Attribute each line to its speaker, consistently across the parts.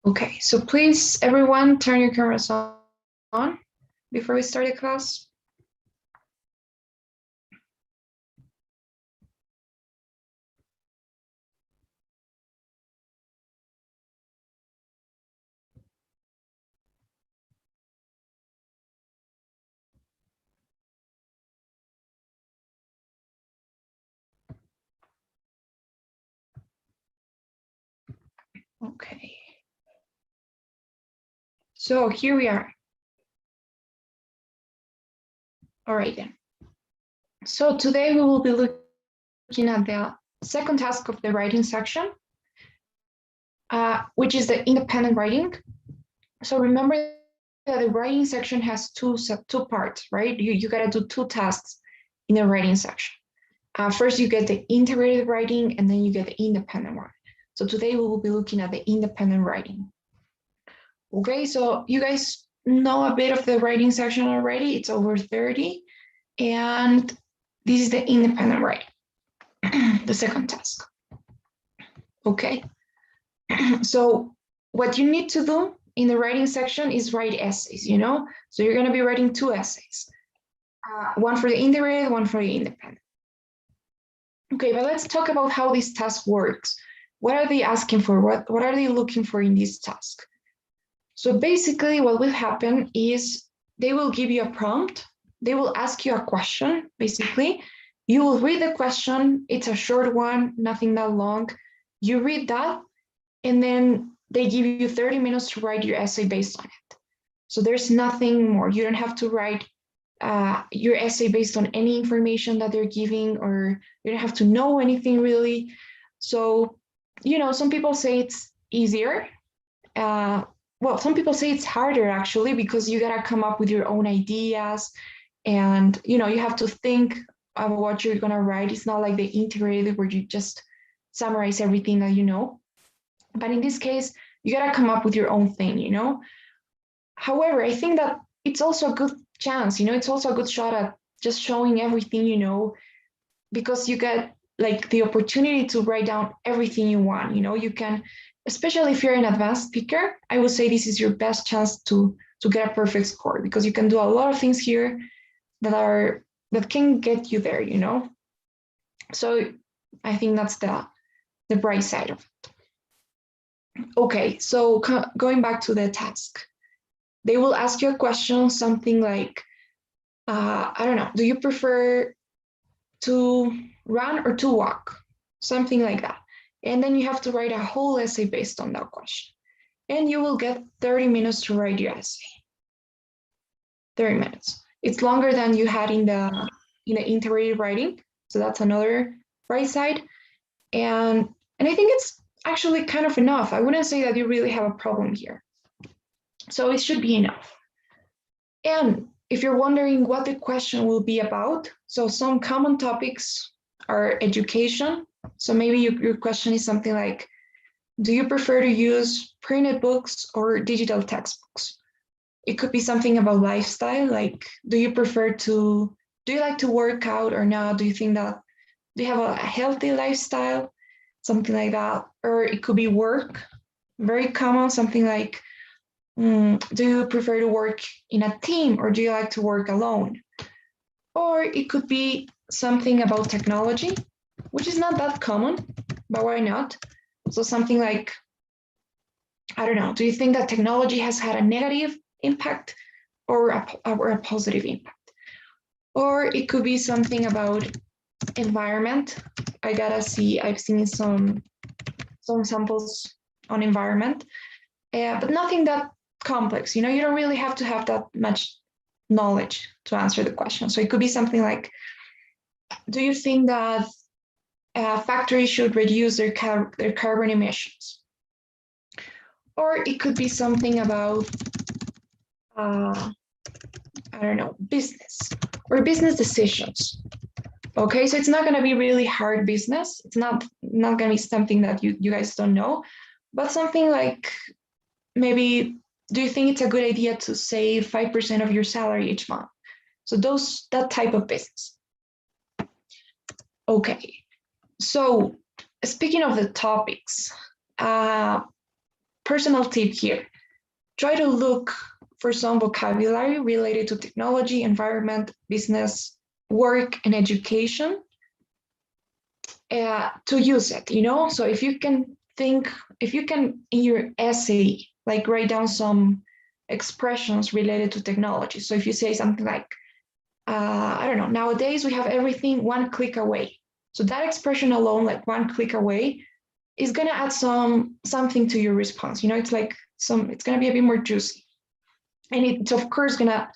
Speaker 1: Okay, so please, everyone, turn your cameras on before we start the class. Okay. So here we are. All right then. So today we will be looking at the second task of the writing section, which is the independent writing. So remember that the writing section has two parts, right? You got to do two tasks in the writing section. First, you get the integrated writing, and then you get the independent one. So today we will be looking at the independent writing. Okay, so you guys know a bit of the writing section already. It's over 30. And this is the independent writing, the second task. Okay, so what you need to do in the writing section is write essays, you know? So you're gonna be writing two essays, one for the integrated, one for the independent. Okay, but let's talk about how this task works. What are they asking for? What are they looking for in this task? So basically what will happen is they will give you a prompt. They will ask you a question, basically. You will read the question. It's a short one, nothing that long. You read that, and then they give you 30 minutes to write your essay based on it. So there's nothing more. You don't have to write your essay based on any information that they're giving, or you don't have to know anything really. So, you know, some people say it's easier. Well, some people say it's harder actually, because you gotta come up with your own ideas, and you know, you have to think of what you're gonna write. It's not like the integrated where you just summarize everything that you know. But in this case, you gotta come up with your own thing, you know. However, I think that it's also a good chance, you know, it's also a good shot at just showing everything you know, because you get like the opportunity to write down everything you want, you know. You can, especially if you're an advanced speaker, I would say this is your best chance to get a perfect score, because you can do a lot of things here that can get you there, you know. So I think that's the bright side of it. Okay, so going back to the task, they will ask you a question, something like, I don't know, do you prefer to run or to walk? Something like that. And then you have to write a whole essay based on that question. And you will get 30 minutes to write your essay. 30 minutes. It's longer than you had in the integrated writing. So that's another bright side. And I think it's actually kind of enough. I wouldn't say that you really have a problem here. So it should be enough. And if you're wondering what the question will be about, so some common topics are education. So maybe your question is something like, do you prefer to use printed books or digital textbooks? It could be something about lifestyle, like, do you like to work out or not? Do you have a healthy lifestyle? Something like that. Or it could be work, very common, something like, do you prefer to work in a team or do you like to work alone? Or it could be something about technology, which is not that common, but why not? So something like, I don't know, do you think that technology has had a negative impact or a positive impact? Or it could be something about environment. I've seen some samples on environment, but nothing that complex. You know, you don't really have to have that much knowledge to answer the question. So it could be something like, do you think that factories should reduce their carbon emissions? Or it could be something about, I don't know, business or business decisions. Okay, so it's not going to be really hard business. It's not going to be something that you guys don't know, but something like, maybe, do you think it's a good idea to save 5% of your salary each month? So that type of business. Okay, so speaking of the topics, personal tip here. Try to look for some vocabulary related to technology, environment, business, work, and education to use it, So if you can in your essay, like write down some expressions related to technology. So if you say something like, I don't know, nowadays we have everything one click away. So that expression alone, like one click away, is gonna add something to your response. It's like it's gonna be a bit more juicy. And it's of course gonna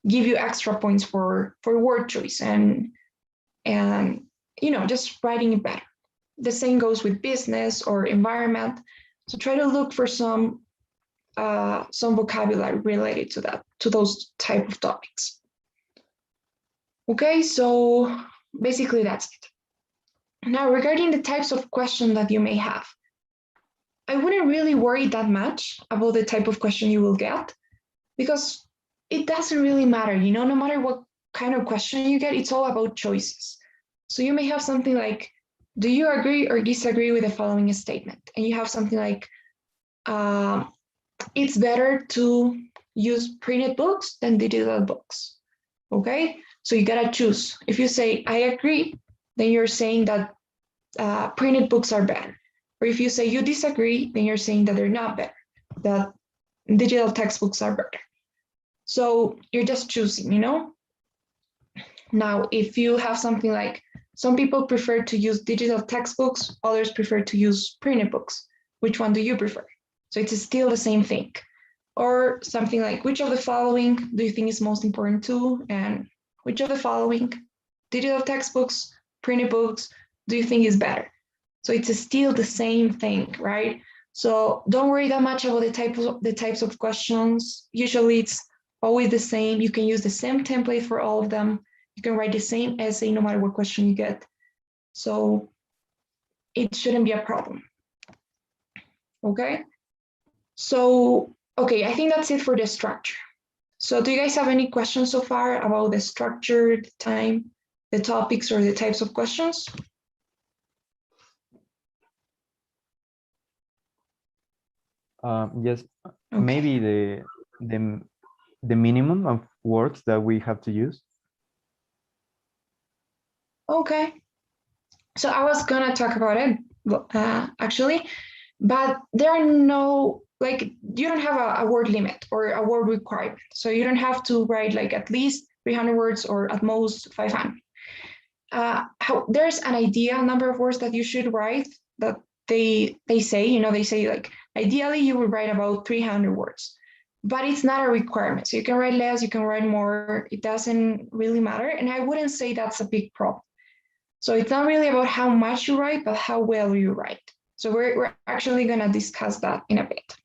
Speaker 1: give you extra points for word choice and just writing it better. The same goes with business or environment. So try to look for some vocabulary related to those type of topics. Okay, so basically that's it. Now, regarding the types of questions that you may have, I wouldn't really worry that much about the type of question you will get, because it doesn't really matter, no matter what kind of question you get, it's all about choices. So you may have something like, do you agree or disagree with the following statement? And you have something like, it's better to use printed books than digital books. Okay, so you gotta choose. If you say, I agree, then you're saying that printed books are better. Or if you say you disagree, then you're saying that they're not better, that digital textbooks are better. So you're just choosing, Now, if you have something like, some people prefer to use digital textbooks, others prefer to use printed books. Which one do you prefer? So it's still the same thing. Or something like, which of the following do you think is most important to? And which of the following, digital textbooks, printed books, do you think is better? So it's still the same thing, right? So don't worry that much about the types of questions. Usually it's always the same. You can use the same template for all of them. You can write the same essay no matter what question you get. So it shouldn't be a problem. Okay? So, okay, I think that's it for the structure. So do you guys have any questions so far about the structure, the time, the topics, or the types of questions?
Speaker 2: Yes,
Speaker 1: Okay.
Speaker 2: maybe the minimum of words that we have to use.
Speaker 1: Okay. So I was gonna talk about it actually, but there are no, like, you don't have a word limit or a word requirement. So you don't have to write like at least 300 words or at most 500. There's an idea number of words that you should write that they say, they say like, ideally you would write about 300 words, but it's not a requirement. So you can write less, you can write more, it doesn't really matter. And I wouldn't say that's a big problem. So it's not really about how much you write, but how well you write. So we're actually gonna discuss that in a bit.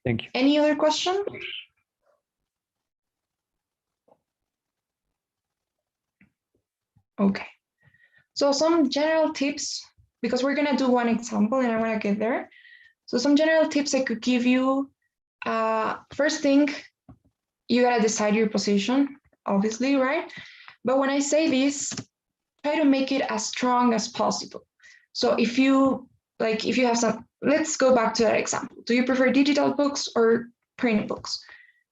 Speaker 2: Thank you.
Speaker 1: Any other question? Okay. So some general tips, because we're gonna do one example and I wanna get there. So some general tips I could give you. First thing, you gotta decide your position, obviously, right? But when I say this, try to make it as strong as possible. So if you have some, let's go back to that example. Do you prefer digital books or print books?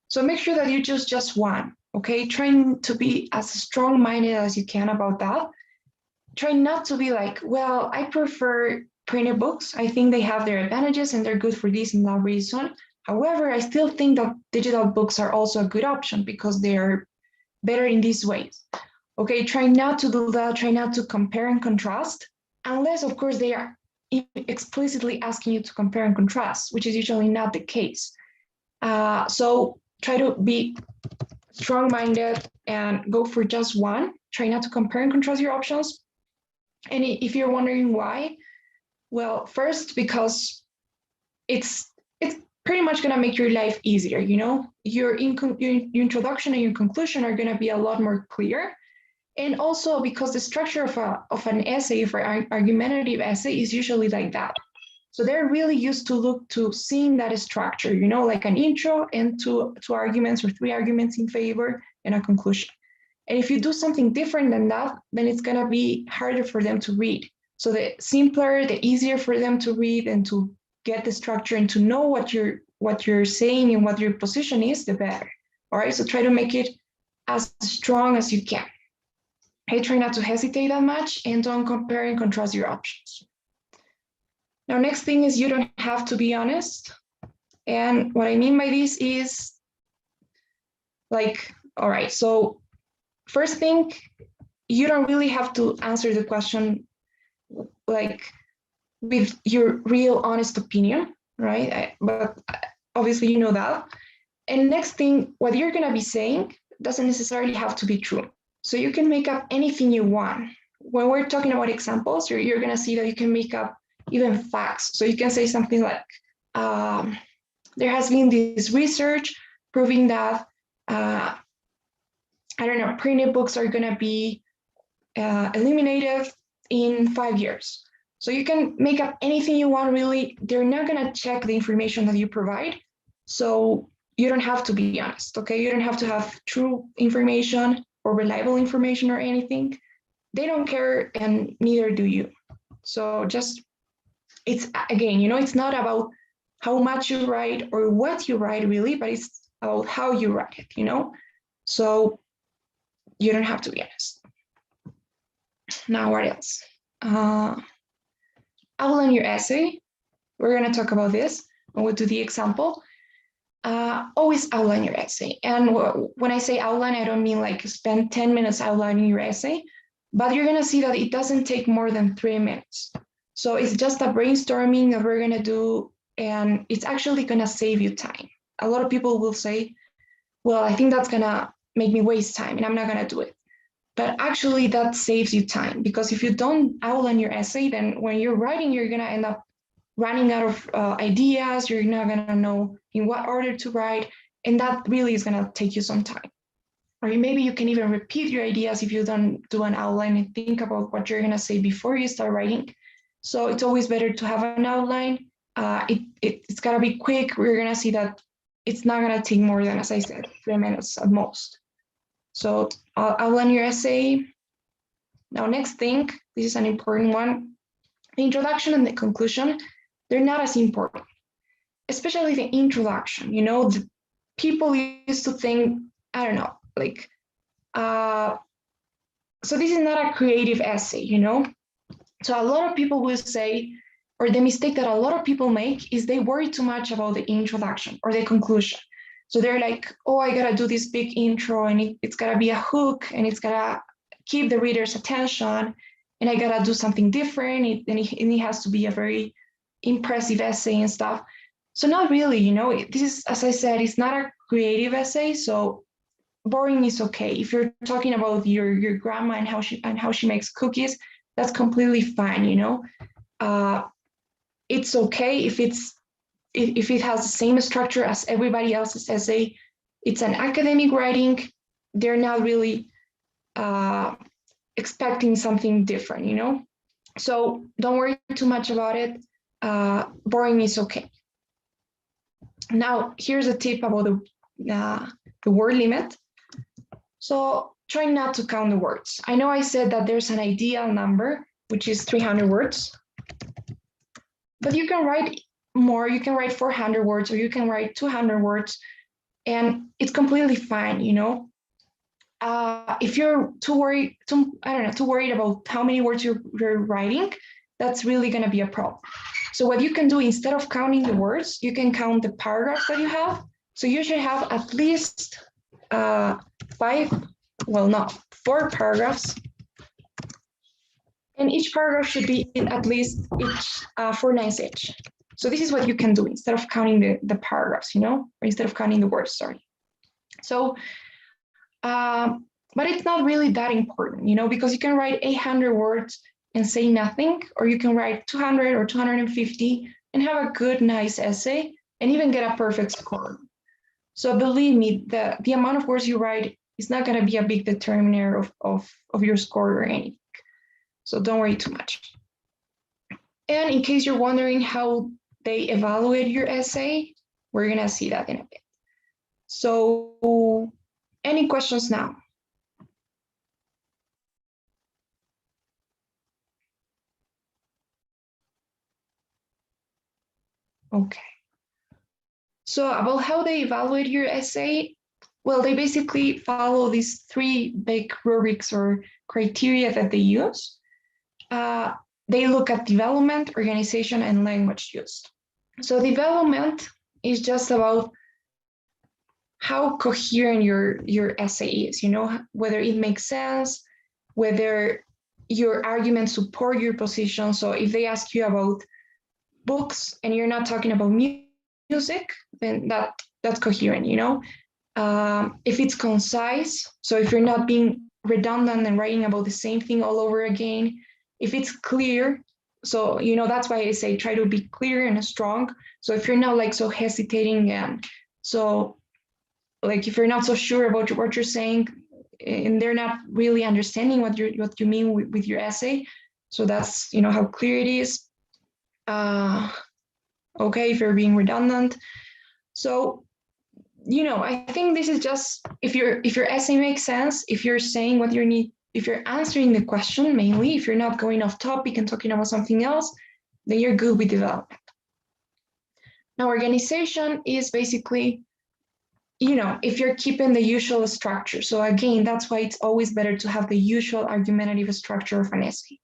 Speaker 1: So make sure that you choose just one, okay? Trying to be as strong-minded as you can about that. Try not to be like, well, I prefer printed books. I think they have their advantages and they're good for this and that reason. However, I still think that digital books are also a good option because they are better in these ways. Okay, try not to do that. Try not to compare and contrast, unless, of course, they are explicitly asking you to compare and contrast, which is usually not the case. So try to be strong-minded and go for just one. Try not to compare and contrast your options. And if you're wondering why, well, first, because it's pretty much going to make your life easier. Your introduction and your conclusion are going to be a lot more clear. And also because the structure of an essay, for an argumentative essay, is usually like that. So they're really used to look to seeing that structure, like an intro and two arguments or three arguments in favor and a conclusion. And if you do something different than that, then it's going to be harder for them to read. So the simpler, the easier for them to read and to get the structure and to know what you're saying and what your position is, the better. All right, so try to make it as strong as you can. Hey, try not to hesitate that much and don't compare and contrast your options. Now, next thing is you don't have to be honest. And what I mean by this is like, all right, so first thing, you don't really have to answer the question like with your real honest opinion, right? But obviously you know that. And next thing, what you're gonna be saying doesn't necessarily have to be true. So you can make up anything you want. When we're talking about examples, you're gonna see that you can make up even facts. So you can say something like, there has been this research proving that, I don't know, printed books are gonna be eliminated in 5 years. So you can make up anything you want, really. They're not gonna check the information that you provide. So you don't have to be honest, okay? You don't have to have true information or reliable information or anything. They don't care and neither do you. So just, it's again, it's not about how much you write or what you write really, but it's about how you write it. So you don't have to be honest. Now, what else? Outline your essay. We're going to talk about this and we'll do the example. Always outline your essay. And when I say outline, I don't mean like spend 10 minutes outlining your essay, but you're going to see that it doesn't take more than 3 minutes. So it's just a brainstorming that we're going to do, and it's actually going to save you time. A lot of people will say, well, I think that's going to make me waste time and I'm not going to do it. But actually that saves you time, because if you don't outline your essay, then when you're writing, you're going to end up running out of ideas. You're not going to know in what order to write. And that really is going to take you some time. Or maybe you can even repeat your ideas if you don't do an outline and think about what you're going to say before you start writing. So it's always better to have an outline. It's got to be quick. We're going to see that it's not going to take more than, as I said, 3 minutes at most. So I'll outline your essay. Now, next thing, this is an important one. The introduction and the conclusion, they're not as important, especially the introduction. The people used to think, I don't know, like, so this is not a creative essay, So a lot of people will say, or the mistake that a lot of people make is they worry too much about the introduction or the conclusion. So they're like, oh, I gotta do this big intro and it's gotta be a hook and it's gotta keep the reader's attention and I gotta do something different and it has to be a very impressive essay and stuff. So not really, this is, as I said, it's not a creative essay, so boring is okay. If you're talking about your grandma and how she makes cookies, that's completely fine, it's okay if it has the same structure as everybody else's essay. It's an academic writing. They're not really expecting something different, So don't worry too much about it. Boring is okay. Now, here's a tip about the word limit. So try not to count the words. I know I said that there's an ideal number, which is 300 words, but you can write more. You can write 400 words or you can write 200 words, and it's completely fine, If you're too worried about how many words you're writing, that's really going to be a problem. So what you can do, instead of counting the words, you can count the paragraphs that you have. So you should have at least 4 paragraphs. And each paragraph should be at least 4 lines each. So this is what you can do instead of counting the paragraphs, or instead of counting the words, sorry. So, but it's not really that important, because you can write 800 words and say nothing, or you can write 200 or 250 and have a good, nice essay and even get a perfect score. So believe me, the amount of words you write is not going to be a big determiner of your score or anything. So don't worry too much. And in case you're wondering how they evaluate your essay, we're going to see that in a bit. So any questions now? Okay. So about how they evaluate your essay, well, they basically follow these three big rubrics or criteria that they use. They look at development, organization, and language used. So development is just about how coherent your essay is, you know, whether it makes sense, whether your arguments support your position. So if they ask you about books and you're not talking about music, then that's coherent, you know. If it's concise, so if you're not being redundant and writing about the same thing all over again, if it's clear, so you know that's why I say try to be clear and strong. So if you're not like so hesitating and so like if you're not so sure about what you're saying and they're not really understanding what you mean with your essay, so that's you know how clear it is. Okay, if you're being redundant. So you know, I think this is just if your essay makes sense, if you're saying what you need, if you're answering the question mainly, if you're not going off topic and talking about something else, then you're good with development. Now, organization is basically, you know, if you're keeping the usual structure. So again, that's why it's always better to have the usual argumentative structure of an essay.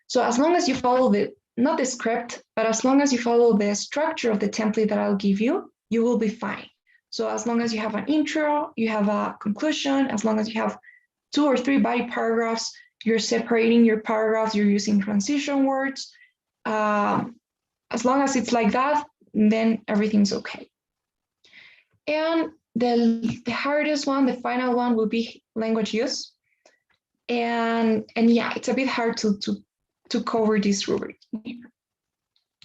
Speaker 1: So as long as you follow not the script, but as long as you follow the structure of the template that I'll give you, you will be fine. So as long as you have an intro, you have a conclusion, as long as you have 2 or 3 body paragraphs, you're separating your paragraphs, you're using transition words. As long as it's like that, then everything's okay. And the hardest one, the final one, will be language use. And yeah, it's a bit hard to cover this rubric.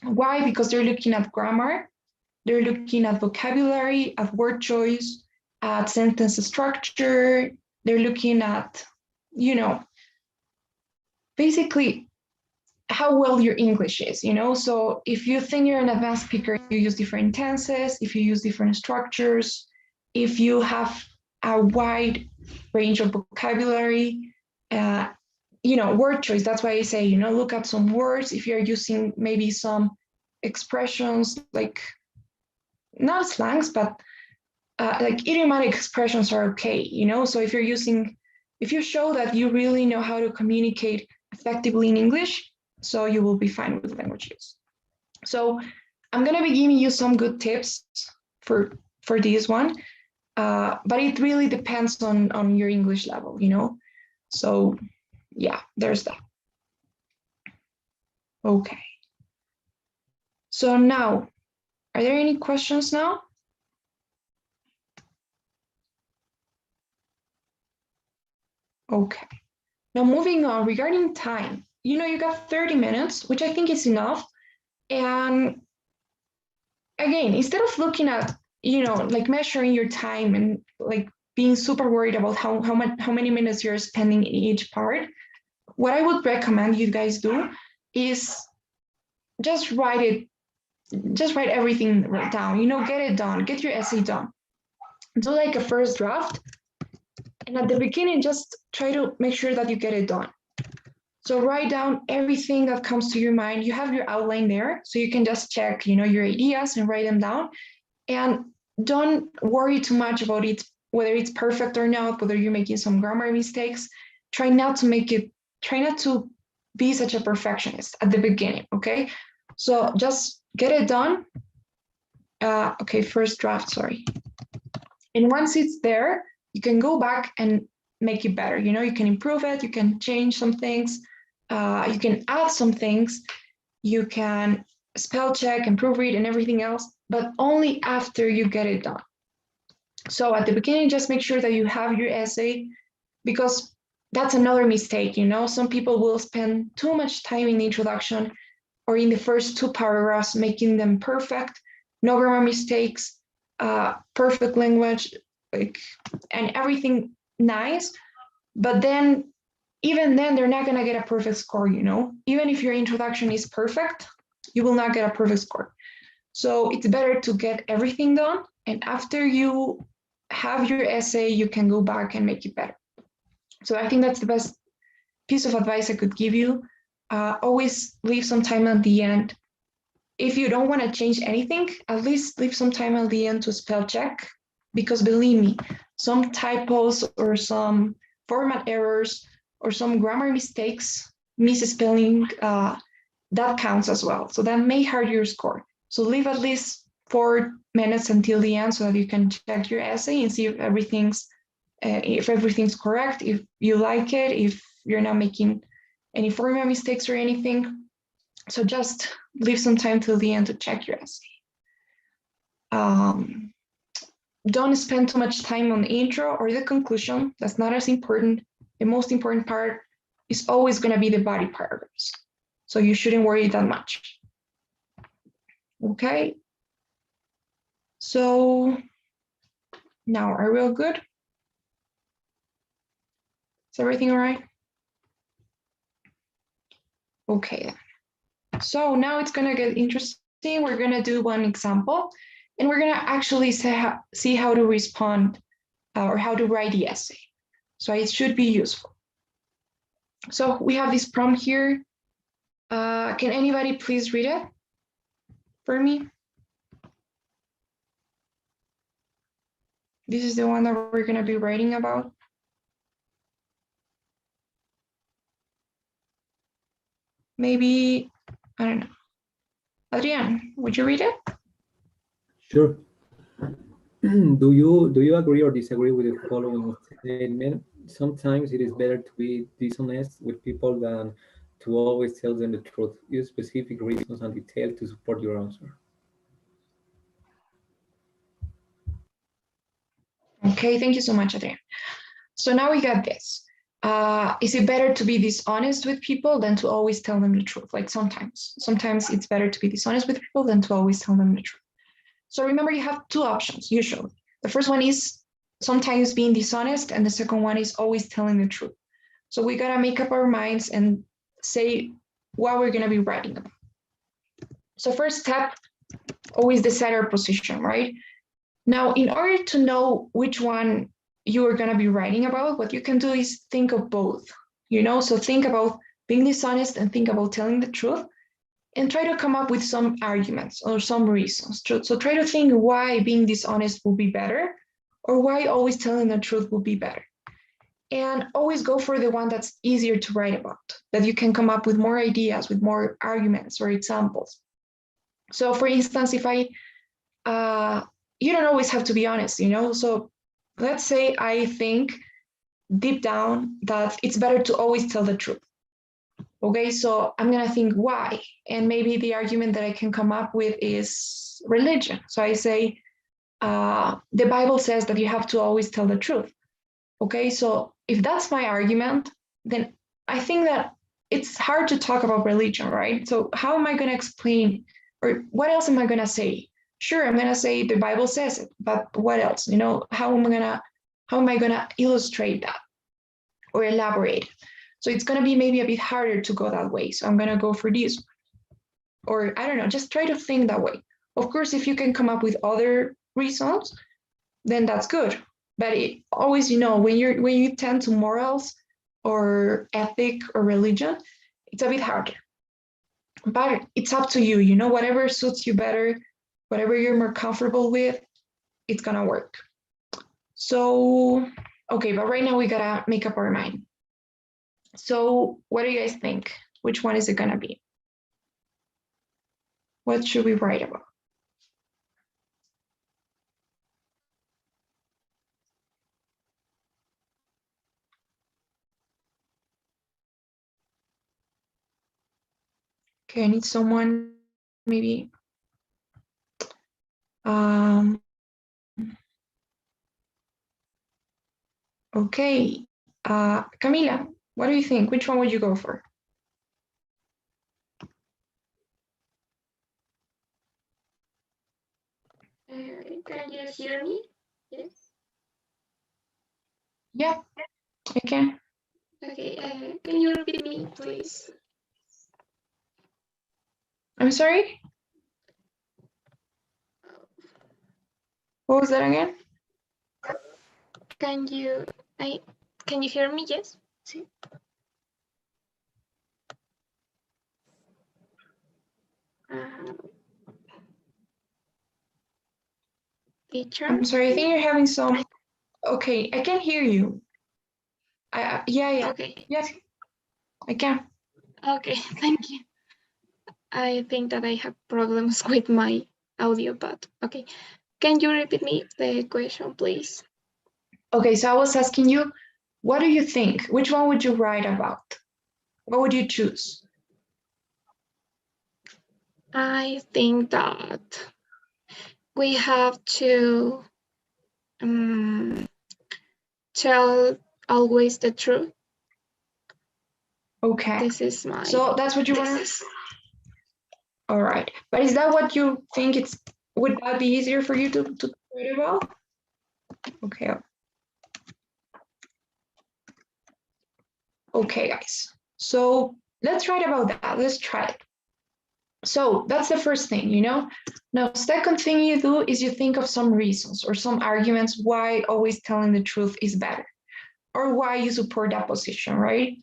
Speaker 1: Why? Because they're looking at grammar, they're looking at vocabulary, at word choice, at sentence structure. They're looking at, you know, basically how well your English is, you know? So if you think you're an advanced speaker, you use different tenses, if you use different structures, if you have a wide range of vocabulary, you know, word choice. That's why I say, you know, look at some words. If you're using maybe some expressions like not slangs, but like idiomatic expressions are okay, you know? So if you show that you really know how to communicate effectively in English, so you will be fine with language use. So I'm gonna be giving you some good tips for this one, but it really depends on your English level, you know? So yeah, there's that. Okay. So now, are there any questions now? Okay. Now moving on, regarding time, you know, you got 30 minutes, which I think is enough. And again, instead of looking at, you know, like measuring your time and like being super worried about how many minutes you're spending in each part, what I would recommend you guys do is just write everything down, you know, get it done, get your essay done. Do like a first draft. And at the beginning, just try to make sure that you get it done. So write down everything that comes to your mind. You have your outline there, so you can just check, you know, your ideas and write them down. And don't worry too much about it, whether it's perfect or not, whether you're making some grammar mistakes. Try not to be such a perfectionist at the beginning, okay? So just get it done. Okay, first draft, sorry. And once it's there, you can go back and make it better. You know, you can improve it, you can change some things, you can add some things, you can spell check and proofread and everything else, but only after you get it done. So at the beginning, just make sure that you have your essay, because that's another mistake. You know, some people will spend too much time in the introduction or in the first 2 paragraphs, making them perfect, no grammar mistakes, perfect language, like, and everything nice. But then, even then, they're not gonna get a perfect score, you know? Even if your introduction is perfect, you will not get a perfect score. So it's better to get everything done. And after you have your essay, you can go back and make it better. So I think that's the best piece of advice I could give you. Always leave some time at the end. if you don't want to change anything, at least leave some time at the end to spell check, because believe me, some typos or some format errors or some grammar mistakes, misspelling, that counts as well. So that may hurt your score. So leave at least 4 minutes until the end so that you can check your essay and see if everything's correct, if you like it, if you're not making any format mistakes or anything. So just leave some time till the end to check your essay. Don't spend too much time on the intro or the conclusion. That's not as important. The most important part is always going to be the body paragraphs. So you shouldn't worry that much. Okay. So now, are we all good? Is everything all right? Okay. So now it's going to get interesting. We're going to do one example, and we're going to actually see how to respond or how to write the essay. So it should be useful. So we have this prompt here. Can anybody please read it for me? This is the one that we're going to be writing about. Maybe, I don't know. Adrian, would you read it?
Speaker 3: Sure. Do you agree or disagree with the following statement? Sometimes it is better to be dishonest with people than to always tell them the truth. Use specific reasons and detail to support your answer.
Speaker 1: Okay, thank you so much, Adrian. So now we got this. Is it better to be dishonest with people than to always tell them the truth? Like sometimes it's better to be dishonest with people than to always tell them the truth. So remember, you have 2 options usually. The first one is sometimes being dishonest, and the second one is always telling the truth. So we gotta make up our minds and say what we're gonna be writing about. So first step, always decide our position, right? Now, in order to know which one you are gonna be writing about, what you can do is think of both, so think about being dishonest and think about telling the truth, and try to come up with some arguments or some reasons. So try to think why being dishonest will be better, or why always telling the truth will be better. And always go for the one that's easier to write about, that you can come up with more ideas, with more arguments or examples. So for instance, if you don't always have to be honest, so let's say I think deep down that it's better to always tell the truth. Okay, so I'm gonna think why, and maybe the argument that I can come up with is religion. So I say, the Bible says that you have to always tell the truth. Okay, so if that's my argument, then I think that it's hard to talk about religion, right? So how am I gonna explain, or what else am I gonna say? Sure, I'm gonna say the Bible says it, but what else? How am I gonna illustrate that or elaborate? So it's gonna be maybe a bit harder to go that way. So I'm gonna go for this, or I don't know, just try to think that way. Of course, if you can come up with other reasons, then that's good. But always, when you tend to morals or ethic or religion, it's a bit harder. But it's up to you, whatever suits you better, whatever you're more comfortable with, it's gonna work. So, okay, but right now we gotta make up our mind. So what do you guys think? Which one is it gonna be? What should we write about? Okay, I need someone maybe. Okay, Camila, what do you think? Which one would you go for?
Speaker 4: Can you hear me? Yes.
Speaker 1: Yeah, I can.
Speaker 4: Okay. Can you repeat me, please?
Speaker 1: I'm sorry? What was that again?
Speaker 4: Can you hear me? Yes. Sí. teacher.
Speaker 1: I'm sorry, I think you're having some, okay, I can hear you. Yeah,
Speaker 4: Okay,
Speaker 1: yes, I can.
Speaker 4: okay, thank you. I think that I have problems with my audio, but okay. Can you repeat me the question, please?
Speaker 1: Okay, so I was asking you, what do you think? Which one would you write about? What would you choose?
Speaker 4: I think that we have to tell always the truth.
Speaker 1: Okay,
Speaker 4: This is my.
Speaker 1: so that's what you want to. All right, but is that what you think would that be easier for you to write about? Okay. Okay, guys. So let's write about that. Let's try it. So that's the first thing, you know? Now, second thing you do is you think of some reasons or some arguments why always telling the truth is better or why you support that position, right?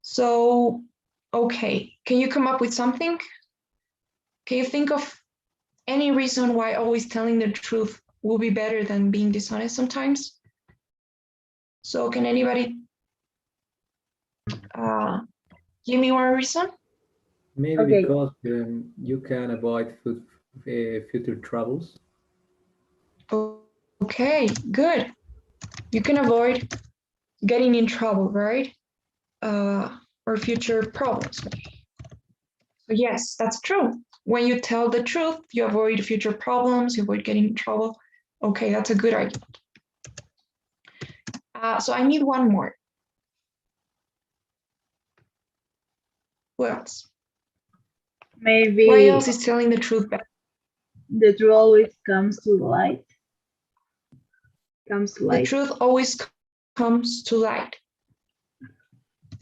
Speaker 1: So, okay, can you come up with something? Can you think of any reason why always telling the truth will be better than being dishonest sometimes? So can anybody give me one reason?
Speaker 3: Maybe
Speaker 5: Okay.
Speaker 3: because you can avoid future troubles.
Speaker 1: Okay, good. You can avoid getting in trouble, right? Or future problems. So yes, that's true. When you tell the truth, you avoid future problems, you avoid getting in trouble. Okay, that's a good argument. So I need one more. Who else?
Speaker 5: Maybe
Speaker 1: Why else is telling the truth better?
Speaker 5: the truth always comes to light. Comes to
Speaker 1: The
Speaker 5: light.
Speaker 1: truth always comes to light.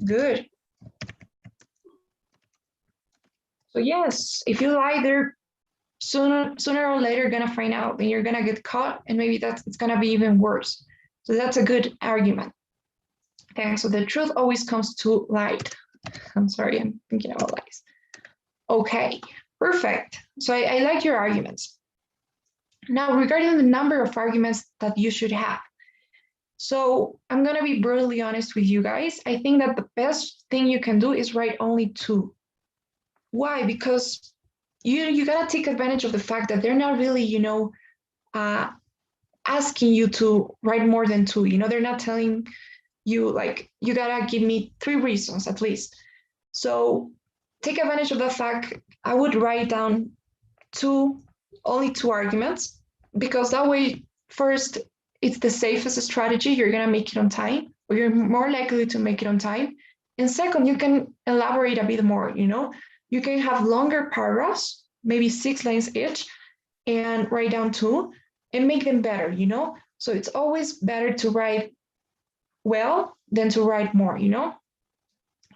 Speaker 1: Good. So yes, if you lie, they're sooner or later gonna find out, and you're gonna get caught, and maybe it's gonna be even worse. So that's a good argument. Okay, so the truth always comes to light. I'm sorry, I'm thinking about lies. Okay, perfect. So I like your arguments. Now, regarding the number of arguments that you should have. So I'm gonna be brutally honest with you guys. I think that the best thing you can do is write only 2. Why? Because you gotta take advantage of the fact that they're not really, asking you to write more than 2. They're not telling you like you gotta give me 3 reasons at least. So take advantage of the fact. I would write down only 2 arguments, because that way, first, it's the safest strategy. You're gonna make it on time, or you're more likely to make it on time. And second, you can elaborate a bit more. You can have longer paragraphs, maybe 6 lines each, and write down 2 and make them better. So it's always better to write well than to write more.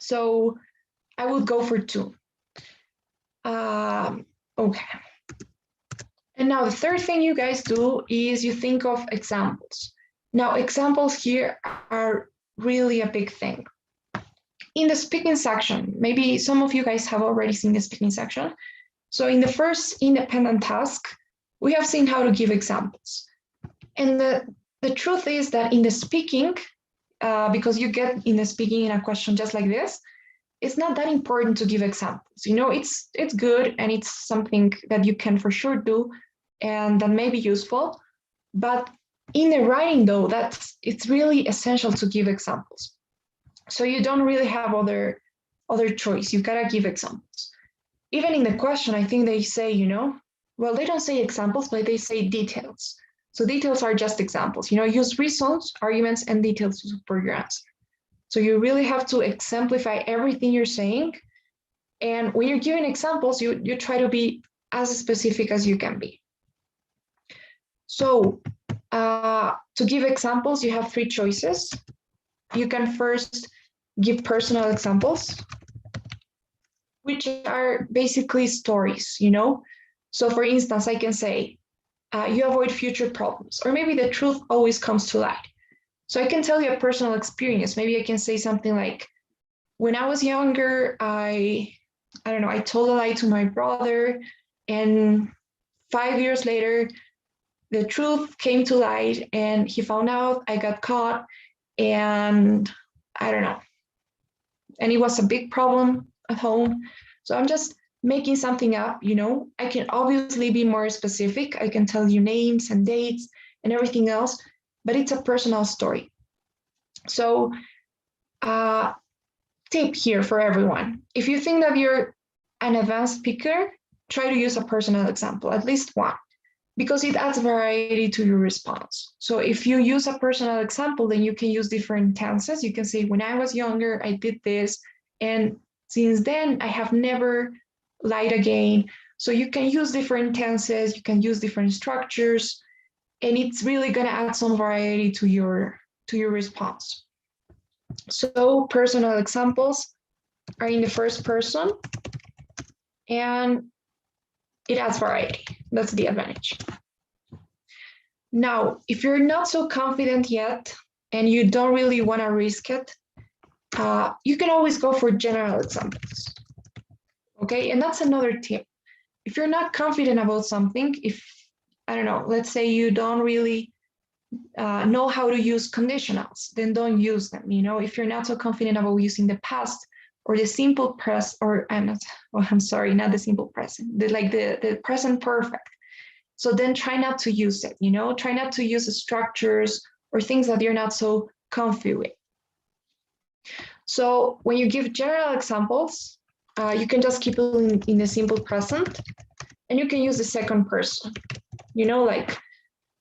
Speaker 1: So I would go for 2. Okay. And now the third thing you guys do is you think of examples. Now, examples here are really a big thing. In the speaking section, maybe some of you guys have already seen the speaking section. So in the first independent task, we have seen how to give examples. And the truth is that in the speaking, because you get in the speaking in a question just like this, it's not that important to give examples. It's good, and it's something that you can for sure do and that may be useful. But in the writing, though, it's really essential to give examples. So you don't really have other choice. You gotta give examples. Even in the question, I think they say, well, they don't say examples, but they say details. So details are just examples. Use reasons, arguments, and details to support your answer. So you really have to exemplify everything you're saying. And when you're giving examples, you try to be as specific as you can be. So to give examples, you have 3 choices. You can first give personal examples, which are basically stories. So for instance, I can say, you avoid future problems, or maybe the truth always comes to light. So I can tell you a personal experience. Maybe I can say something like, when I was younger, I don't know, I told a lie to my brother, and 5 years later, the truth came to light and he found out, I got caught, and I don't know. And it was a big problem at home. So I'm just making something up, you know. I can obviously be more specific. I can tell you names and dates and everything else, but it's a personal story. So tip here for everyone. If you think that you're an advanced speaker, try to use a personal example, at least one, because it adds variety to your response. So if you use a personal example, then you can use different tenses. You can say, when I was younger, I did this, and since then, I have never lied again. So you can use different tenses, you can use different structures, and it's really gonna add some variety to your response. So personal examples are in the first person, and it adds variety. That's the advantage. Now, if you're not so confident yet and you don't really want to risk it, you can always go for general examples. Okay, and that's another tip. If you're not confident about something, if, I don't know, let's say you don't really know how to use conditionals, then don't use them. You know, if you're not so confident about using the past or the simple present, or I'm sorry, not the simple present, the present perfect. So then try not to use it, you know, try not to use the structures or things that you're not so comfy with. So when you give general examples, you can just keep it in the simple present, and you can use the second person, you know, like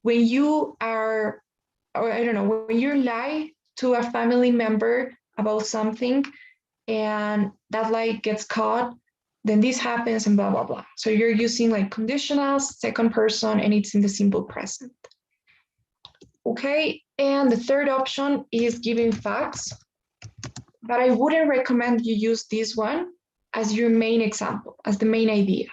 Speaker 1: when you are, or I don't know, when you lie to a family member about something and that lie gets caught, then this happens and blah, blah, blah. So you're using like conditionals, second person, and it's in the simple present. Okay, and the third option is giving facts, but I wouldn't recommend you use this one as your main example, as the main idea.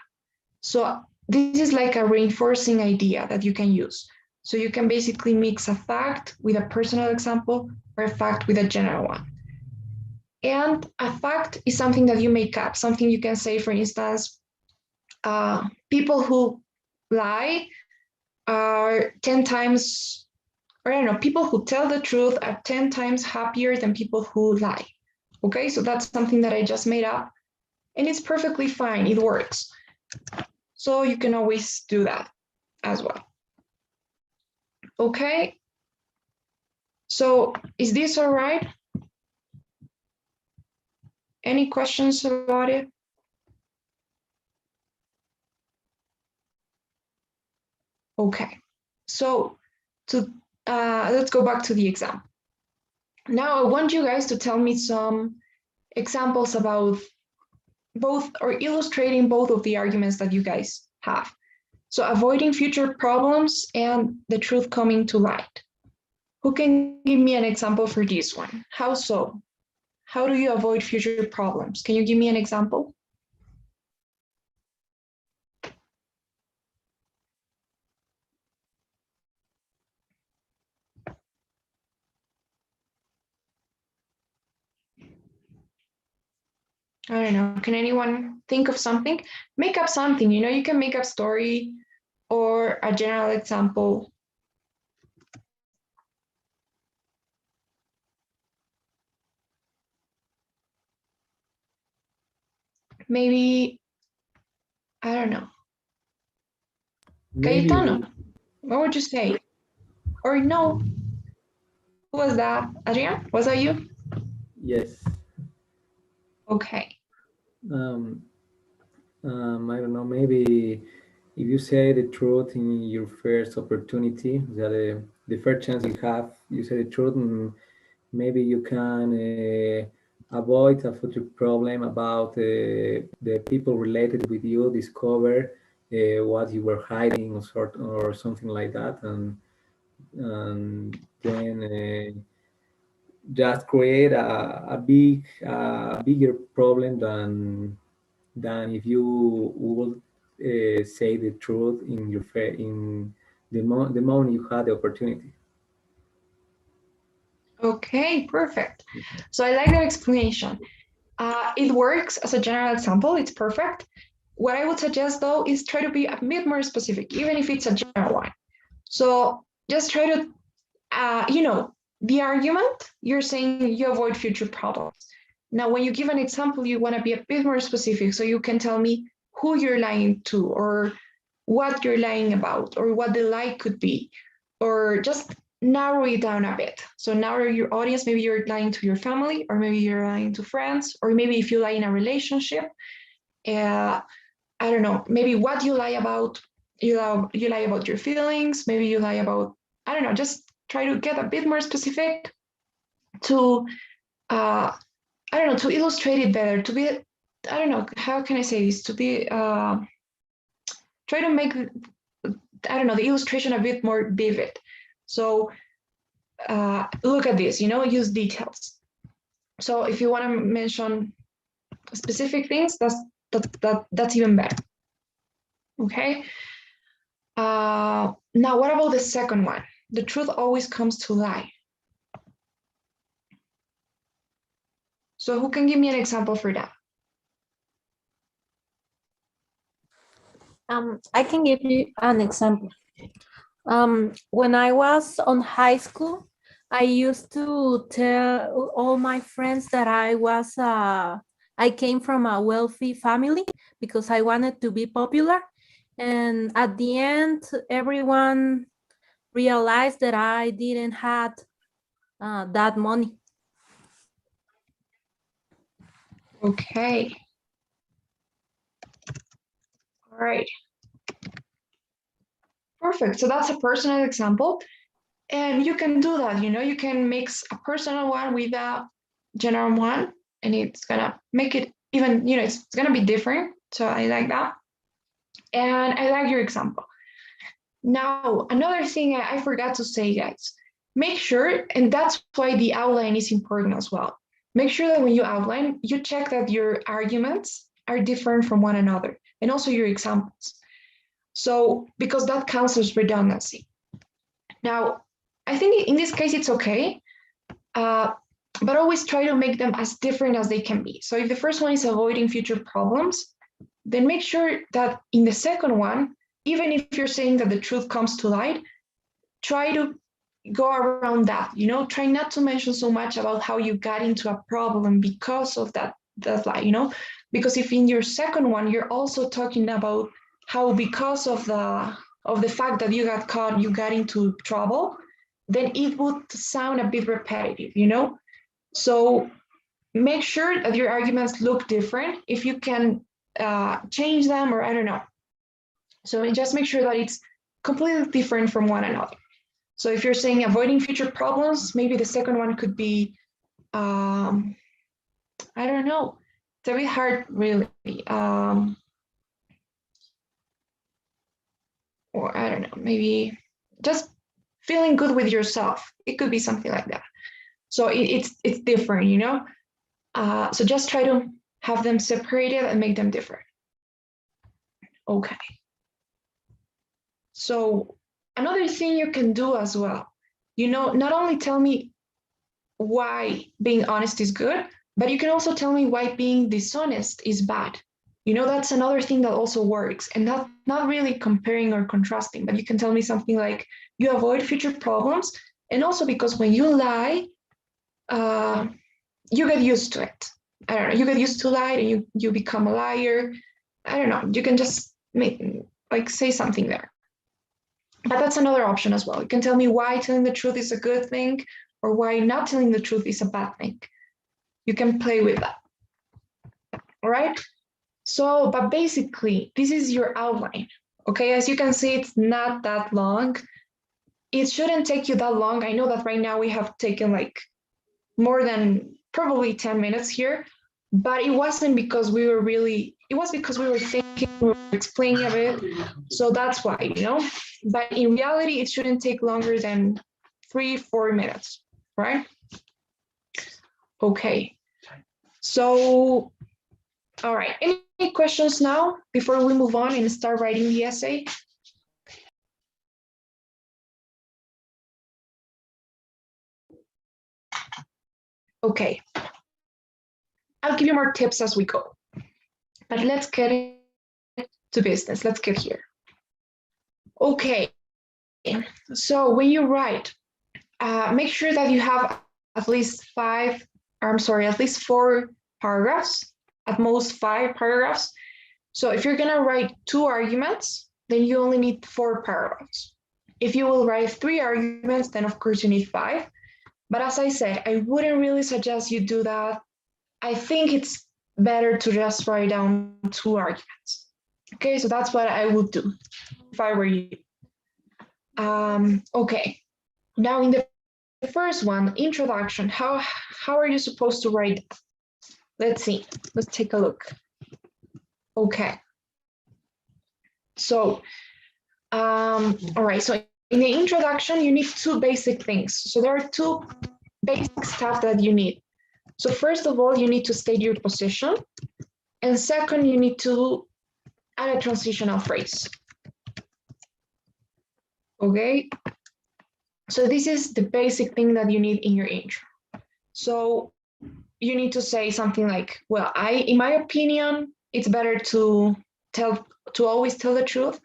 Speaker 1: So this is like a reinforcing idea that you can use. So you can basically mix a fact with a personal example or a fact with a general one. And a fact is something that you make up, something you can say, for instance, people who lie are 10 times, or I don't know, people who tell the truth are 10 times happier than people who lie. Okay, so that's something that I just made up, and it's perfectly fine, it works. So you can always do that as well. Okay, so is this all right? Any questions about it? Okay, so let's go back to the example. Now I want you guys to tell me some examples about both, or illustrating both of the arguments that you guys have. So avoiding future problems and the truth coming to light. Who can give me an example for this one? How so? How do you avoid future problems? Can you give me an example? I don't know, can anyone think of something? Make up something, you know, you can make up story or a general example. Maybe, I don't know.
Speaker 3: Maybe,
Speaker 1: Cayetano, what would you say? Or no, who was that? Adrian, was that you?
Speaker 3: yes.
Speaker 1: Okay.
Speaker 3: I don't know, maybe if you say the truth in your first opportunity, that the first chance you have, you say the truth, and maybe you can avoid a future problem about the people related with you discover what you were hiding or something like that, and then just create a bigger problem than if you would say the truth in in the moment you had the opportunity.
Speaker 1: Okay, perfect. So I like that explanation. It works as a general example, it's perfect. What I would suggest though is try to be a bit more specific, even if it's a general one. So just try to, you know, the argument, you're saying you avoid future problems. Now, when you give an example, you want to be a bit more specific. So you can tell me who you're lying to, or what you're lying about, or what the lie could be, or just narrow it down a bit. So narrow your audience. Maybe you're lying to your family, or maybe you're lying to friends, or maybe if you lie in a relationship, I don't know, maybe what you lie about, you lie about your feelings, maybe you lie about, I don't know, just try to get a bit more specific to, I don't know, to illustrate it better, to be, I don't know, how can I say this, to be, try to make, I don't know, the illustration a bit more vivid. So look at this, you know, use details. So if you want to mention specific things, that's even better. Okay. Now, what about the second one? The truth always comes to light. So who can give me an example for that?
Speaker 6: I can give you an example. When I was on high school, I used to tell all my friends that I came from a wealthy family because I wanted to be popular. And at the end, everyone realized that I didn't have that money.
Speaker 1: Okay. All right. Perfect. So that's a personal example. And you can do that, you know, you can mix a personal one with a general one, and it's gonna make it even, you know, it's gonna be different. So I like that. And I like your example. Now, another thing I forgot to say, guys, make sure, and that's why the outline is important as well. Make sure that when you outline, you check that your arguments are different from one another, and also your examples. So, because that counts as redundancy. Now, I think in this case, it's okay, but always try to make them as different as they can be. So if the first one is avoiding future problems, then make sure that in the second one, even if you're saying that the truth comes to light, try to go around that, you know, try not to mention so much about how you got into a problem because of that lie, you know, because if in your second one, you're also talking about how because of the fact that you got caught, you got into trouble, then it would sound a bit repetitive, you know? So make sure that your arguments look different. If you can change them, or I don't know. So just make sure that it's completely different from one another. So if you're saying avoiding future problems, maybe the second one could be, I don't know. It's a bit hard, really. Or I don't know, maybe just feeling good with yourself. It could be something like that. So it's different, you know? So just try to have them separated and make them different. Okay. So another thing you can do as well, you know, not only tell me why being honest is good, but you can also tell me why being dishonest is bad. You know, that's another thing that also works, and not really comparing or contrasting, but you can tell me something like you avoid future problems, and also because when you lie, you get used to it. I don't know, you get used to lie and you become a liar. I don't know, you can just say something there. But that's another option as well. You can tell me why telling the truth is a good thing, or why not telling the truth is a bad thing. You can play with that. All right. So, but basically, this is your outline. Okay, as you can see, it's not that long. It shouldn't take you that long. I know that right now we have taken like more than probably 10 minutes here, but it wasn't because we were it was because we were thinking, we were explaining a bit. So that's why, you know, but in reality, it shouldn't take longer than 3-4 minutes, right? Okay. So, all right. Any questions now before we move on and start writing the essay? Okay. I'll give you more tips as we go, but let's get to business. Let's get here. Okay. so when you write, make sure that you have at least at least 4 paragraphs, at most 5 paragraphs. So if you're gonna write 2 arguments, then you only need 4 paragraphs. If you will write 3 arguments, then of course you need 5. But as I said, I wouldn't really suggest you do that. I think it's better to just write down 2 arguments. Okay, so that's what I would do if I were you. Okay, now in the first one, introduction, how are you supposed to write? Let's see, let's take a look. Okay, so, all right, so in the introduction, you need 2 basic things. So there are 2 basic stuff that you need. So first of all, you need to state your position. And second, you need to add a transitional phrase. Okay, so this is the basic thing that you need in your intro. So you need to say something like, well, in my opinion, it's better to always tell the truth.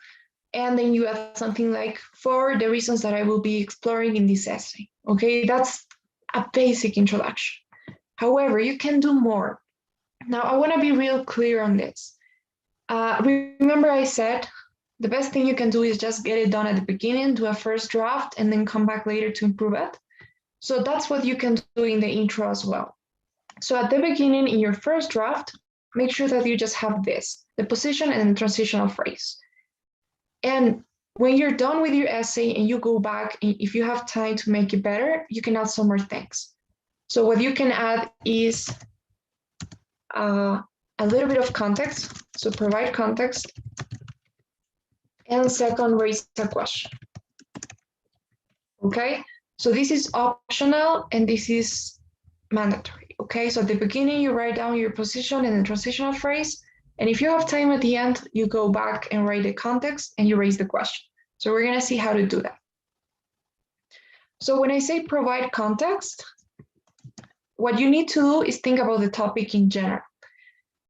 Speaker 1: And then you add something like, for the reasons that I will be exploring in this essay. Okay, that's a basic introduction. However, you can do more. Now, I want to be real clear on this. Remember I said, the best thing you can do is just get it done at the beginning, do a first draft, and then come back later to improve it. So that's what you can do in the intro as well. So at the beginning, in your first draft, make sure that you just have this, the position and the transitional phrase. And when you're done with your essay and you go back, if you have time to make it better, you can add some more things. So what you can add is a little bit of context. So provide context. And second, raise a question. Okay, so this is optional and this is mandatory. Okay, so at the beginning, you write down your position and the transitional phrase. And if you have time at the end, you go back and write the context and you raise the question. So we're gonna see how to do that. So when I say provide context, what you need to do is think about the topic in general.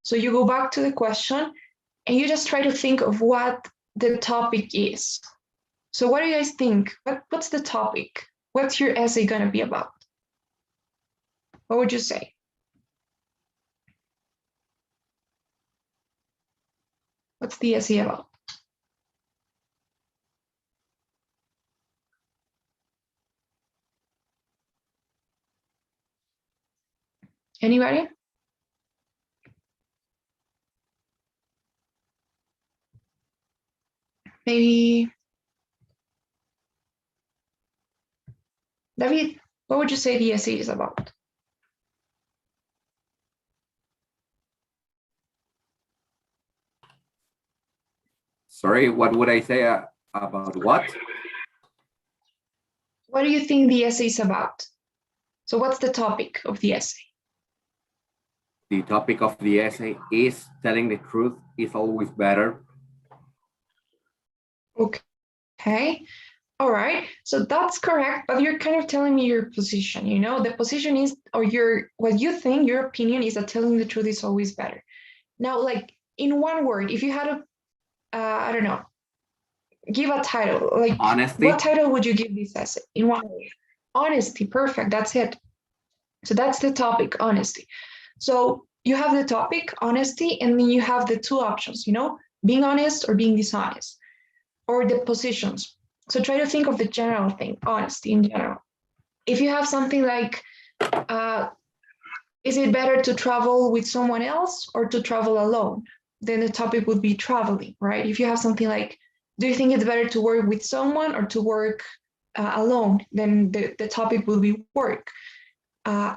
Speaker 1: So you go back to the question and you just try to think of what the topic is. So what do you guys think? What's the topic? What's your essay gonna be about? What would you say? What's the essay about? Anybody? Maybe David, what would you say the essay is about?
Speaker 7: Sorry, what would I say about what?
Speaker 1: What do you think the essay is about? So what's the topic of the essay?
Speaker 7: The topic of the essay is telling the truth is always better.
Speaker 1: Okay, all right, so that's correct, but you're kind of telling me your position, you know, the position is, or what you think, your opinion is that telling the truth is always better. Now, like in one word, if you had a, I don't know, give a title, like
Speaker 7: Honesty.
Speaker 1: What title would you give this essay in one word? Honesty, perfect, that's it. So that's the topic, honesty. So you have the topic, honesty, and then you have the 2 options, you know, being honest or being dishonest, or the positions. So try to think of the general thing, honesty in general. If you have something like, is it better to travel with someone else or to travel alone? Then the topic would be traveling, right? If you have something like, do you think it's better to work with someone or to work alone? Then the topic will be work.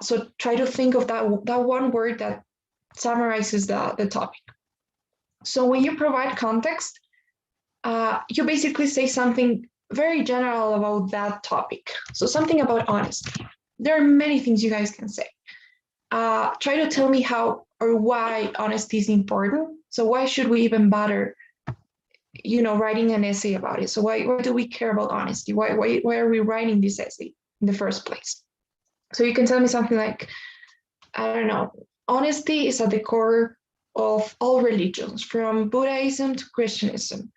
Speaker 1: So try to think of that one word that summarizes the topic. So when you provide context, you basically say something very general about that topic. So something about honesty. There are many things you guys can say. Try to tell me how or why honesty is important. So why should we even bother, you know, writing an essay about it? So why do we care about honesty? Why are we writing this essay in the first place? So you can tell me something like, I don't know, honesty is at the core of all religions, from Buddhism to Christianism.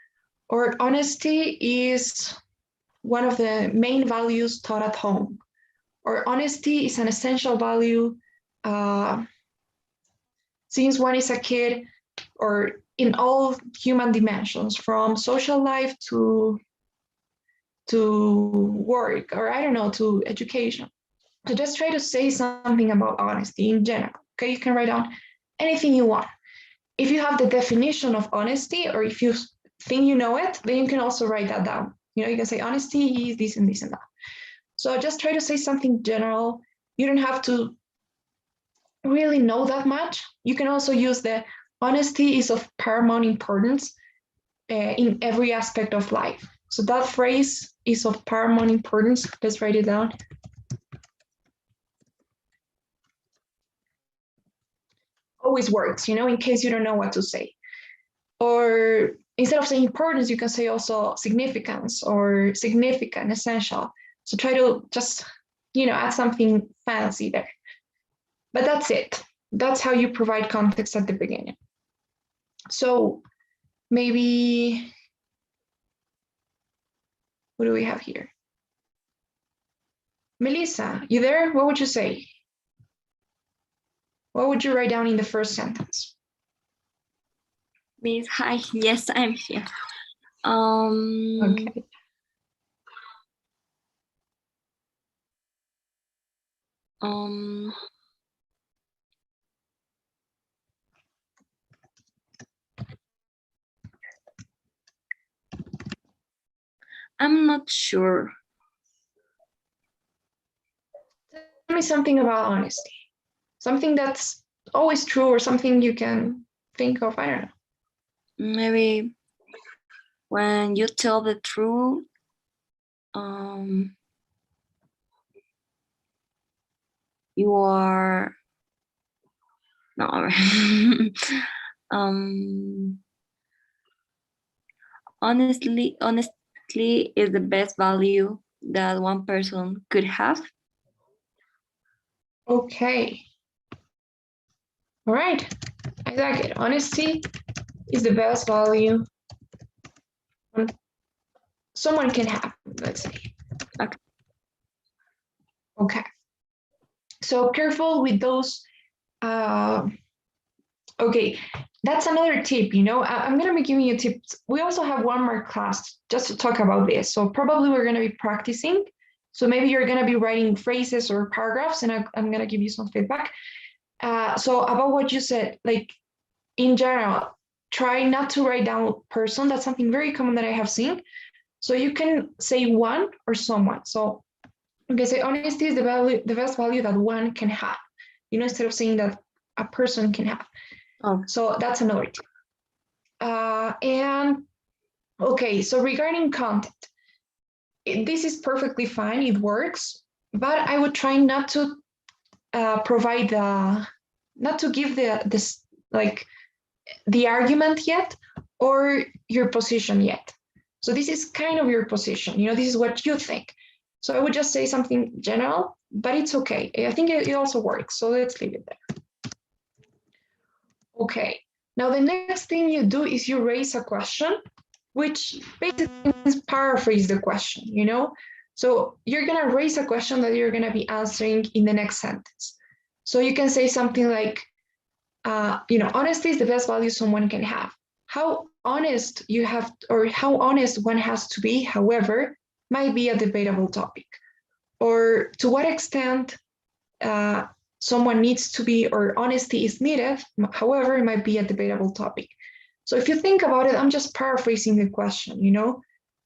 Speaker 1: Or honesty is one of the main values taught at home, or honesty is an essential value since one is a kid, or in all human dimensions, from social life to work, or I don't know, to education. So just try to say something about honesty in general. Okay, you can write down anything you want. If you have the definition of honesty, or if you think you know it, then you can also write that down. You know, you can say honesty is this and this and that. So just try to say something general. You don't have to really know that much. You can also use the honesty is of paramount importance in every aspect of life. So that phrase is of paramount importance. Let's write it down. Always works, you know, in case you don't know what to say. Or instead of saying importance, you can say also significance or significant, essential. So try to just, you know, add something fancy there. But that's it. That's how you provide context at the beginning. So maybe, what do we have here? Melissa, you there? What would you say? What would you write down in the first sentence?
Speaker 8: Miss, hi. Yes, I'm here.
Speaker 1: Okay.
Speaker 8: I'm not sure.
Speaker 1: Tell me something about honesty. Something that's always true, or something you can think of, I don't know.
Speaker 8: Maybe when you tell the truth, you are no. Honestly is the best value that one person could have.
Speaker 1: Okay. All right. I like it. Honesty is the best value someone can have, let's say.
Speaker 8: Okay.
Speaker 1: Okay. So careful with those. Okay, that's another tip, you know, I'm going to be giving you tips. We also have one more class just to talk about this. So probably we're going to be practicing. So maybe you're going to be writing phrases or paragraphs, and I'm going to give you some feedback. So about what you said, like in general, try not to write down person. That's something very common that I have seen. So you can say one or someone. So you can say honesty is the best value that one can have, you know, instead of saying that a person can have.
Speaker 8: Oh.
Speaker 1: So that's another tip. And okay, so regarding content, this is perfectly fine, it works, but I would try not to provide not to give this like the argument yet, or your position yet. So this is kind of your position, you know, this is what you think. So I would just say something general, but it's okay. I think it also works, so let's leave it there. Okay, now the next thing you do is you raise a question, which basically means paraphrase the question, you know? So you're gonna raise a question that you're gonna be answering in the next sentence. So you can say something like, you know, honesty is the best value someone can have. How honest you have, or how honest one has to be, however, might be a debatable topic. Or to what extent someone needs to be, or honesty is needed, however, it might be a debatable topic. So if you think about it, I'm just paraphrasing the question, you know?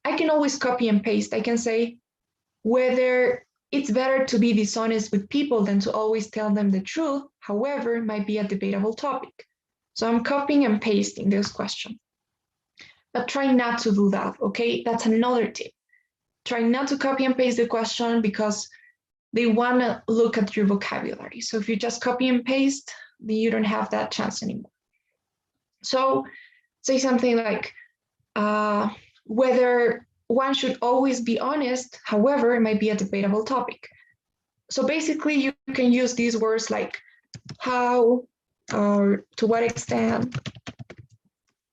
Speaker 1: I can always copy and paste. I can say whether it's better to be dishonest with people than to always tell them the truth, however, it might be a debatable topic. So I'm copying and pasting this question. But try not to do that, okay? That's another tip. Try not to copy and paste the question, because they want to look at your vocabulary. So if you just copy and paste, then you don't have that chance anymore. So say something like, whether one should always be honest, however, it might be a debatable topic. So basically you can use these words like how, or to what extent,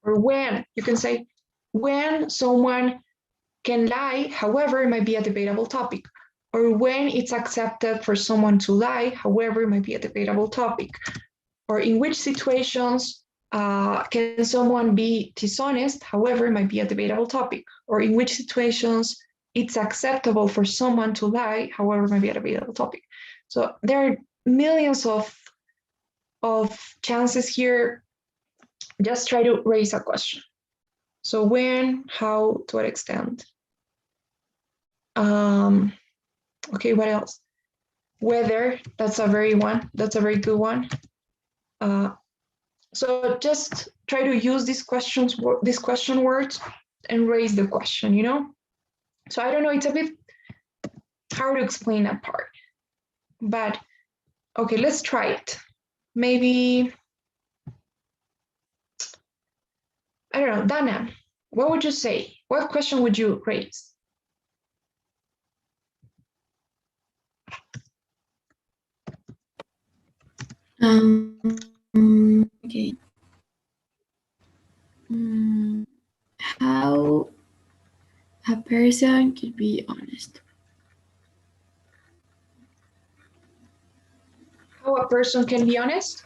Speaker 1: or when. You can say when someone can lie, however, it might be a debatable topic. Or when it's accepted for someone to lie, however, it might be a debatable topic. Or in which situations can someone be dishonest, however, it might be a debatable topic. Or in which situations it's acceptable for someone to lie, however, it might be a debatable topic. So there are millions of chances here. Just try to raise a question. So when, how, to what extent? Okay, what else? Whether, that's a very good one. So just try to use these question words and raise the question, you know? So I don't know, it's a bit hard to explain that part, but okay, let's try it. Maybe, I don't know, Dana, what would you say? What question would you raise?
Speaker 9: Okay. How a person could be honest?
Speaker 1: How a person can be honest?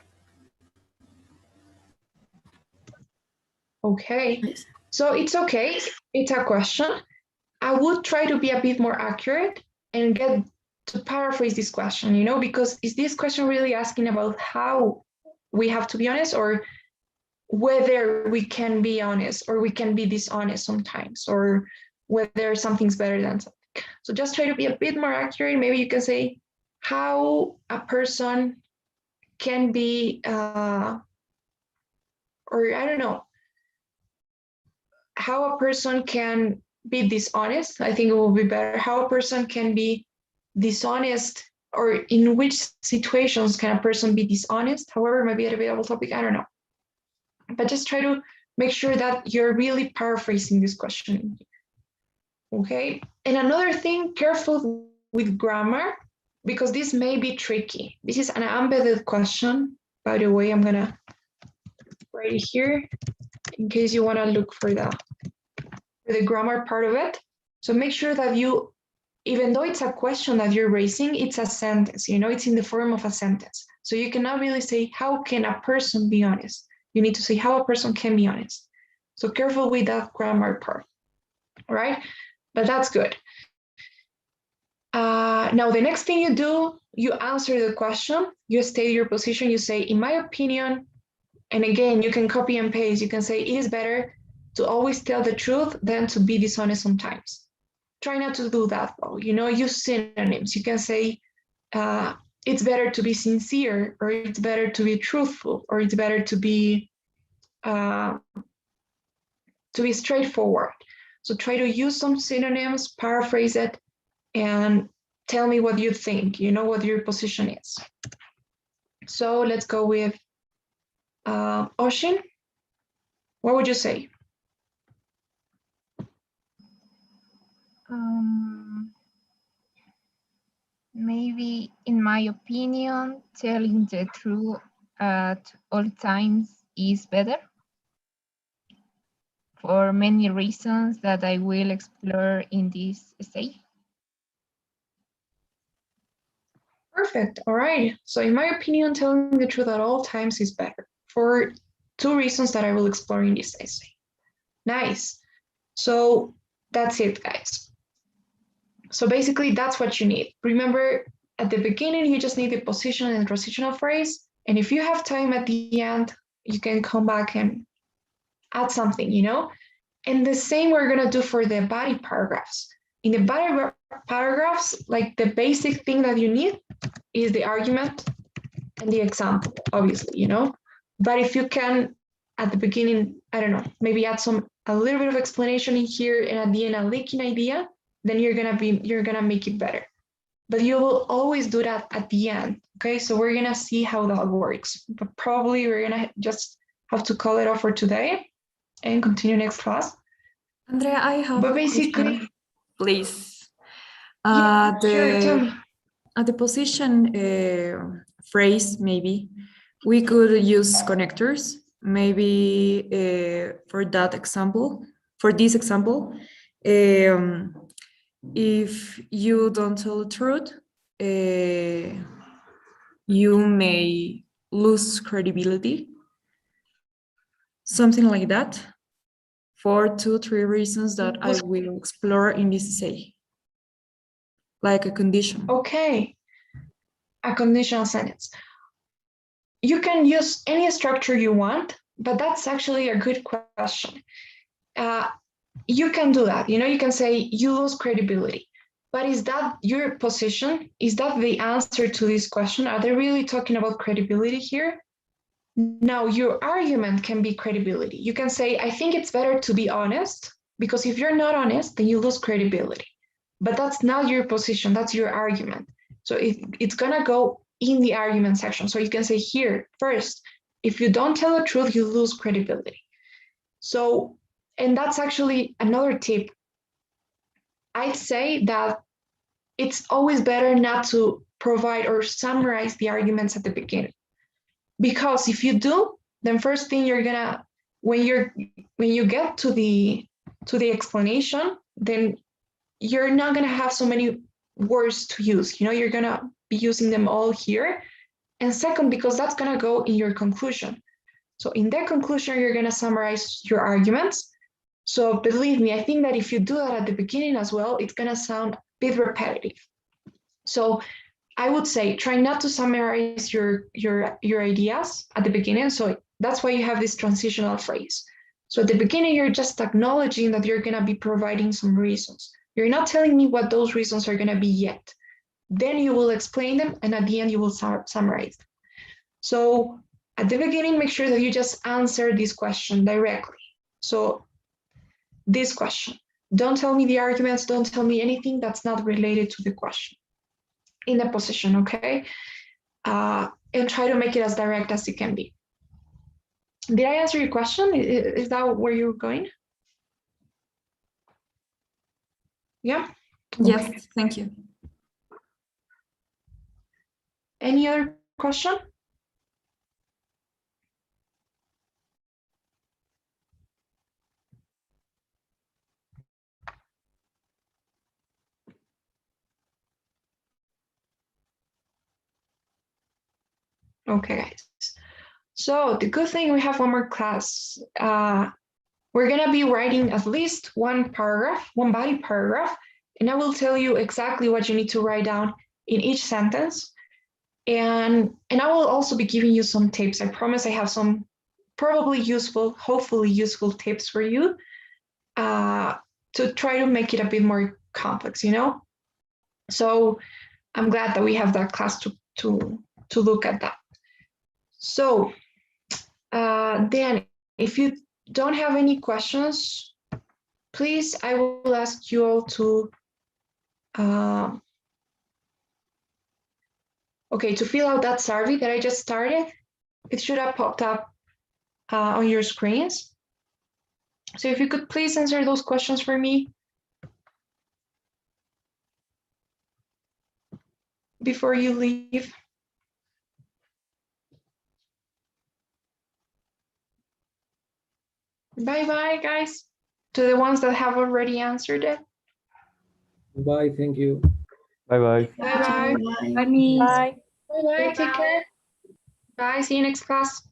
Speaker 1: Okay,
Speaker 9: Yes.
Speaker 1: so it's okay, it's a question. I would try to be a bit more accurate and get to paraphrase this question, you know, because is this question really asking about how we have to be honest, or whether we can be honest or we can be dishonest sometimes, or whether something's better than something? So just try to be a bit more accurate. Maybe you can say how a person can be, or I don't know, how a person can be dishonest. I think it will be better. How a person can be dishonest, or in which situations can a person be dishonest? However, maybe a debatable topic, I don't know. But just try to make sure that you're really paraphrasing this question. Okay, and another thing, careful with grammar, because this may be tricky. This is an embedded question. By the way, I'm gonna write it here in case you wanna look for the grammar part of it. So make sure that you, even though it's a question that you're raising, it's a sentence, you know, it's in the form of a sentence. So you cannot really say, how can a person be honest? You need to say how a person can be honest. So careful with that grammar part, all right? But that's good. Now, the next thing you do, you answer the question, you state your position, you say, in my opinion, and again, you can copy and paste, you can say, it is better to always tell the truth than to be dishonest sometimes. Try not to do that though, you know, use synonyms. You can say, it's better to be sincere, or it's better to be truthful, or it's better to be straightforward. So try to use some synonyms, paraphrase it, and tell me what you think, you know, what your position is. So let's go with Oshin. What would you say?
Speaker 10: Maybe, in my opinion, telling the truth at all times is better, for many reasons that I will explore in this essay.
Speaker 1: Perfect. All right. So in my opinion, telling the truth at all times is better, for 2 reasons that I will explore in this essay. Nice. So that's it, guys. So basically, that's what you need. Remember, at the beginning, you just need the position and transitional phrase. And if you have time at the end, you can come back and add something, you know? And the same we're going to do for the body paragraphs. In the body paragraphs, like the basic thing that you need is the argument and the example, obviously, you know? But if you can, at the beginning, I don't know, maybe add a little bit of explanation in here, and at the end, a linking idea, then you're gonna make it better. But you will always do that at the end, okay? So we're gonna see how that works. But probably we're gonna just have to call it off for today and continue next class.
Speaker 11: Andrea, I have
Speaker 1: But
Speaker 11: a
Speaker 1: basically,
Speaker 11: question, please.
Speaker 1: yeah, sure, tell me.
Speaker 11: At the position phrase, maybe we could use connectors. Maybe for that example, for this example, If you don't tell the truth, you may lose credibility. Something like that. For 2-3 reasons that I will explore in this essay. Like a condition.
Speaker 1: Okay. A conditional sentence. You can use any structure you want, but that's actually a good question. You can do that. You can say you lose credibility. But is that your position? Is that the answer to this question? Are they really talking about credibility here? No, your argument can be credibility. You can say, I think it's better to be honest, because if you're not honest, then you lose credibility. But that's not your position, that's your argument. So it's gonna go in the argument section. So you can say here, first, if you don't tell the truth, you lose credibility. So, and that's actually another tip. I'd say that it's always better not to provide or summarize the arguments at the beginning. Because if you do, then first thing you're gonna, when you get to the explanation, then you're not gonna have so many words to use. You're gonna be using them all here. And second, because that's gonna go in your conclusion. So in that conclusion, you're gonna summarize your arguments. So believe me, I think that if you do that at the beginning as well, it's gonna sound a bit repetitive. So I would say try not to summarize your ideas at the beginning. So that's why you have this transitional phrase. So at the beginning, you're just acknowledging that you're going to be providing some reasons. You're not telling me what those reasons are going to be yet. Then you will explain them, and at the end, you will summarize them. So at the beginning, make sure that you just answer this question directly. So this question, don't tell me the arguments, don't tell me anything that's not related to the question. In the position, okay? And try to make it as direct as it can be. Did I answer your question? Is that where you're going? Yeah?
Speaker 11: Yes,
Speaker 1: Okay.
Speaker 11: thank you.
Speaker 1: Any other question? Okay, guys. So the good thing we have one more class. We're gonna be writing at least one paragraph, one body paragraph, and I will tell you exactly what you need to write down in each sentence. And I will also be giving you some tips. I promise I have some probably useful, hopefully useful tips for you to try to make it a bit more complex, So I'm glad that we have that class to look at that. So then if you don't have any questions, please, I will ask you all to to fill out that survey that I just started. It should have popped up on your screens. So if you could please answer those questions for me before you leave. Bye-bye, guys. To the ones that have already answered it.
Speaker 3: Bye, thank you.
Speaker 2: Bye-bye.
Speaker 1: Bye-bye.
Speaker 6: Bye.
Speaker 1: Bye-bye, take care. Bye, see you next class.